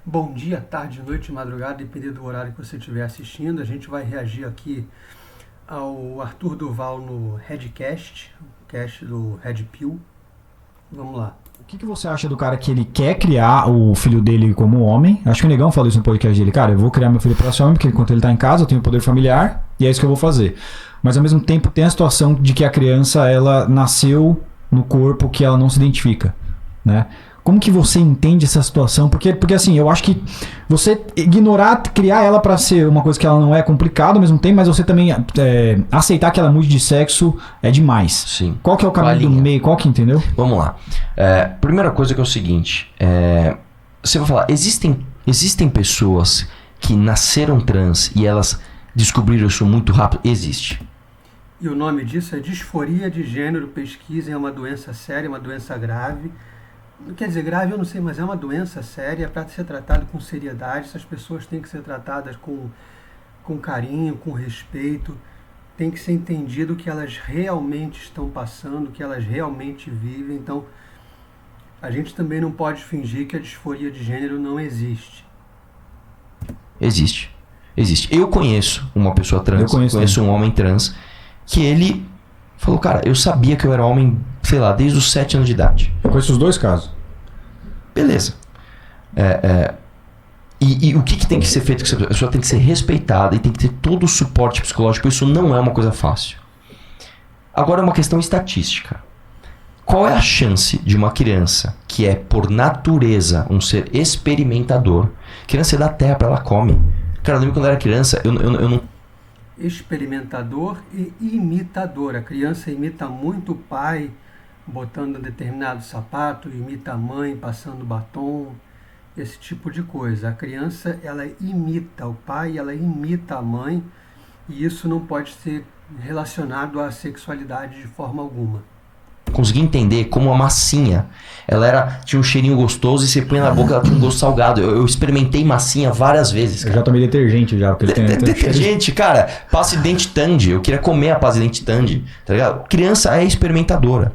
Bom dia, tarde, noite, madrugada, dependendo do horário que você estiver assistindo. A gente vai reagir aqui ao Arthur Duval no Redcast, o cast do Red Pill. Vamos lá. O que você acha do cara que ele quer criar o filho dele como homem? Acho que o Negão falou isso no podcast dele. Cara, eu vou criar meu filho para ser homem, porque enquanto ele tá em casa, eu tenho poder familiar, e é isso que eu vou fazer. Mas ao mesmo tempo tem a situação de que a criança, ela nasceu no corpo que ela não se identifica, né? Como que você entende essa situação? Porque assim, eu acho que você ignorar, criar ela pra ser uma coisa que ela não é complicado ao mesmo tempo, mas você também aceitar que ela mude de sexo é demais. Sim. Qual que é o caminho do meio? Qual que entendeu? Vamos lá. Primeira coisa que é o seguinte. Você vai falar, existem pessoas que nasceram trans e elas descobriram isso muito rápido? Existe. E o nome disso é disforia de gênero. Pesquisem, é uma doença séria, uma doença grave. Quer dizer, grave eu não sei, mas é uma doença séria para ser tratada com seriedade. Essas pessoas têm que ser tratadas com carinho, com respeito. Tem que ser entendido o que elas realmente estão passando, o que elas realmente vivem. Então, a gente também não pode fingir que a disforia de gênero não existe. Existe. Eu conheço uma pessoa trans, conheço um homem trans, que ele falou, cara, eu sabia que eu era homem, sei lá, desde os 7 anos de idade. Eu conheço os dois casos. Beleza. E o que tem que ser feito? A pessoa tem que ser respeitada e tem que ter todo o suporte psicológico. Isso não é uma coisa fácil. Agora é uma questão estatística. Qual é a chance de uma criança que é, por natureza, um ser experimentador? Criança é da terra, ela come. Cara, eu lembro quando eu era criança, eu não... Experimentador e imitador. A criança imita muito o pai, botando determinado sapato, imita a mãe passando batom, esse tipo de coisa. A criança, ela imita o pai, ela imita a mãe, e isso não pode ser relacionado à sexualidade de forma alguma. Consegui entender como a massinha, tinha um cheirinho gostoso e você põe na boca, ela tinha um gosto salgado. Eu experimentei massinha várias vezes, cara. Eu já tomei detergente já. Porque ele tem detergente, cara. Pasta de dente Tandy. Eu queria comer a pasta de dente Tandy, tá ligado? Criança é experimentadora.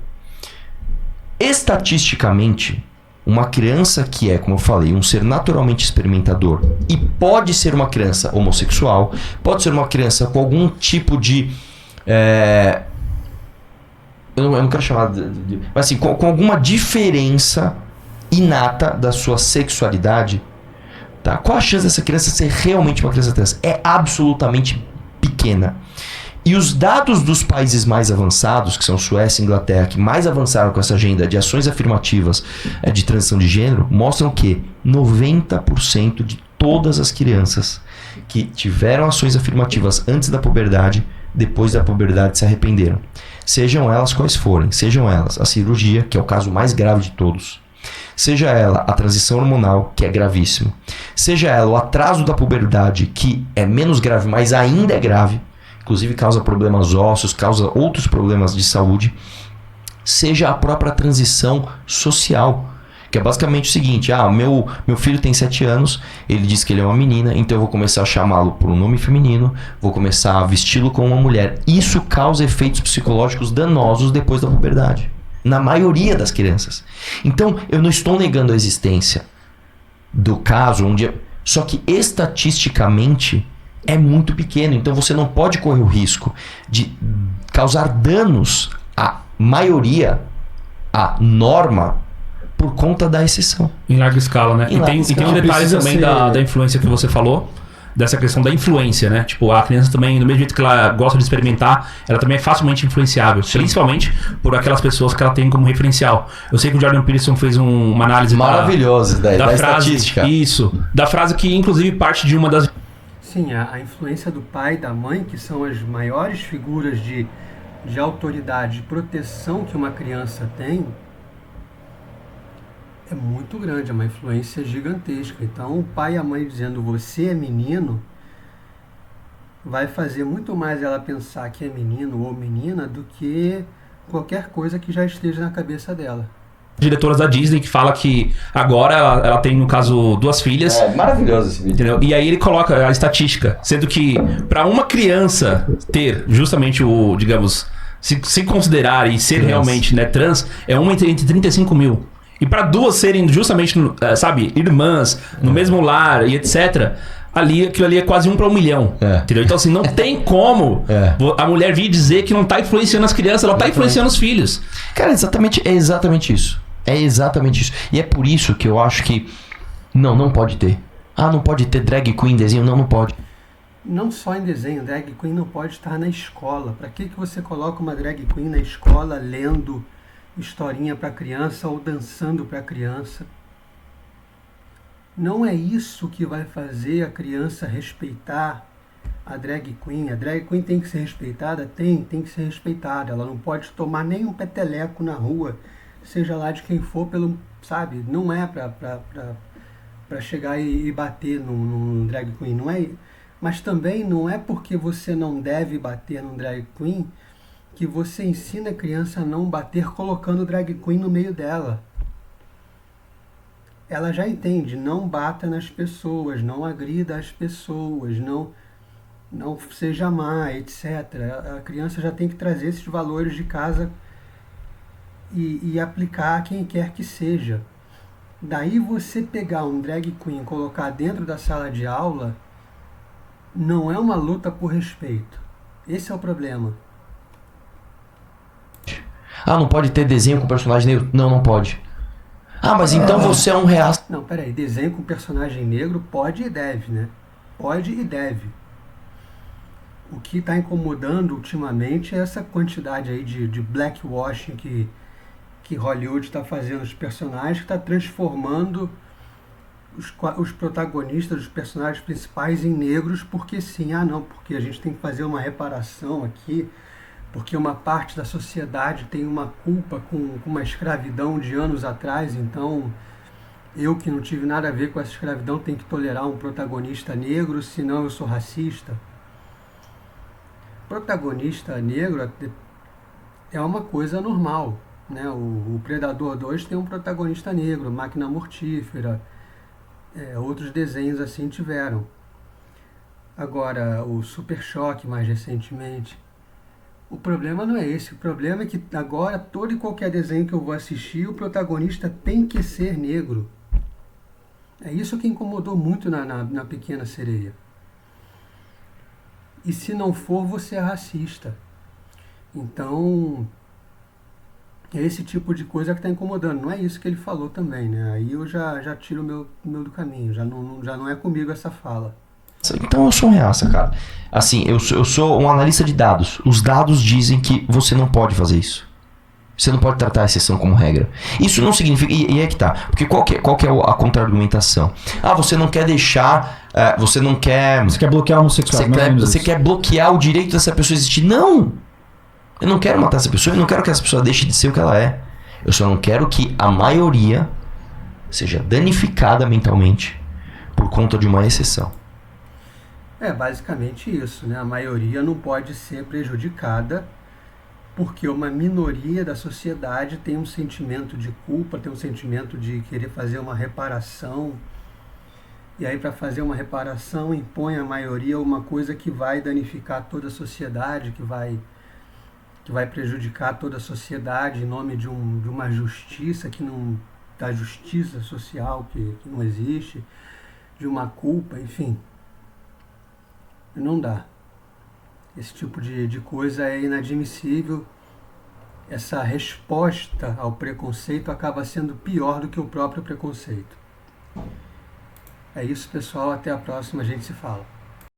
Estatisticamente, uma criança que é, como eu falei, um ser naturalmente experimentador e pode ser uma criança homossexual, pode ser uma criança com algum tipo de... Eu não quero chamar mas assim, com alguma diferença inata da sua sexualidade, tá? Qual a chance dessa criança ser realmente uma criança trans? É absolutamente pequena. E os dados dos países mais avançados, que são Suécia e Inglaterra, que mais avançaram com essa agenda de ações afirmativas de transição de gênero, mostram que 90% de todas as crianças que tiveram ações afirmativas antes da puberdade, depois da puberdade se arrependeram. Sejam elas quais forem, sejam elas a cirurgia, que é o caso mais grave de todos, seja ela a transição hormonal, que é gravíssimo, seja ela o atraso da puberdade, que é menos grave, mas ainda é grave, inclusive causa problemas ósseos, causa outros problemas de saúde, seja a própria transição social, que é basicamente o seguinte, meu filho tem 7 anos, ele diz que ele é uma menina, então eu vou começar a chamá-lo por um nome feminino, vou começar a vesti-lo como uma mulher. Isso causa efeitos psicológicos danosos depois da puberdade, na maioria das crianças. Então, eu não estou negando a existência do caso, só que estatisticamente é muito pequeno, então você não pode correr o risco de causar danos à maioria, à norma, por conta da exceção. Em larga escala, né? E tem um detalhe também da influência que você falou, dessa questão da influência, né? Tipo, a criança também, do mesmo jeito que ela gosta de experimentar, ela também é facilmente influenciável. Sim. Principalmente por aquelas pessoas que ela tem como referencial. Eu sei que o Jordan Peterson fez uma análise maravilhosa da frase, estatística. Isso, da frase que inclusive parte de uma das... Sim, a influência do pai e da mãe, que são as maiores figuras de autoridade, de proteção que uma criança tem, é muito grande, é uma influência gigantesca. Então, o pai e a mãe dizendo você é menino, vai fazer muito mais ela pensar que é menino ou menina do que qualquer coisa que já esteja na cabeça dela. Diretoras da Disney que fala que agora ela tem, no caso, 2 filhas. É maravilhoso esse vídeo. Entendeu? E aí ele coloca a estatística, sendo que para uma criança ter justamente o, digamos, se considerar e ser realmente, né, trans, é uma entre 35 mil. E para duas serem justamente, sabe, irmãs, no mesmo lar e etc., aquilo ali é quase 1 para 1 milhão. Entendeu? Então, assim, não tem como a mulher vir dizer que não tá influenciando as crianças, ela tá influenciando os filhos. Cara, é exatamente isso. É exatamente isso. E é por isso que eu acho que não pode ter. Não pode ter drag queen em desenho? Não pode. Não só em desenho, drag queen não pode estar na escola. Para que você coloca uma drag queen na escola lendo historinha para criança ou dançando para criança? Não é isso que vai fazer a criança respeitar a drag queen. A drag queen tem que ser respeitada? Tem que ser respeitada. Ela não pode tomar nem um peteleco na rua, seja lá de quem for, sabe? Não é para chegar e bater num drag queen, não é. Mas também não é porque você não deve bater num drag queen que você ensina a criança a não bater colocando drag queen no meio dela. Ela já entende, não bata nas pessoas, não agrida as pessoas, não seja má, etc. A criança já tem que trazer esses valores de casa e aplicar a quem quer que seja. Daí você pegar um drag queen e colocar dentro da sala de aula não é uma luta por respeito. Esse é o problema. Não pode ter desenho com personagem negro? Não pode. Mas então você é um reaça. Não, peraí. Desenho com personagem negro pode e deve, né? Pode e deve. O que está incomodando ultimamente é essa quantidade aí de blackwashing que Hollywood está fazendo os personagens, que está transformando os protagonistas, os personagens principais em negros, porque sim, porque a gente tem que fazer uma reparação aqui, porque uma parte da sociedade tem uma culpa com uma escravidão de anos atrás, então eu que não tive nada a ver com essa escravidão tenho que tolerar um protagonista negro, senão eu sou racista. Protagonista negro é uma coisa normal, né? O Predador 2 tem um protagonista negro, Máquina Mortífera, outros desenhos assim tiveram. Agora, o Super Choque mais recentemente, o problema não é esse. O problema é que agora todo e qualquer desenho que eu vou assistir, o protagonista tem que ser negro. É isso que incomodou muito na Pequena Sereia. E se não for, você é racista. Então, é esse tipo de coisa que está incomodando. Não é isso que ele falou também, né? Aí eu já tiro o meu do caminho. Já não é comigo essa fala. Então eu sou um reaça, cara. Assim, eu sou um analista de dados. Os dados dizem que você não pode fazer isso. Você não pode tratar a exceção como regra. Isso não significa... E é que tá. Porque qual que é a contra-argumentação? Você não quer deixar... Você não quer... Você quer bloquear a homossexualidade. Você quer bloquear o direito dessa pessoa existir. Não! Eu não quero matar essa pessoa. Eu não quero que essa pessoa deixe de ser o que ela é. Eu só não quero que a maioria seja danificada mentalmente por conta de uma exceção. É basicamente isso, né? A maioria não pode ser prejudicada porque uma minoria da sociedade tem um sentimento de culpa, tem um sentimento de querer fazer uma reparação. E aí, para fazer uma reparação, impõe à maioria uma coisa que vai danificar toda a sociedade, que vai prejudicar toda a sociedade em nome de uma justiça da justiça social que não existe, de uma culpa, enfim. Não dá. Esse tipo de coisa é inadmissível. Essa resposta ao preconceito acaba sendo pior do que o próprio preconceito. É isso, pessoal. Até a próxima. A gente se fala.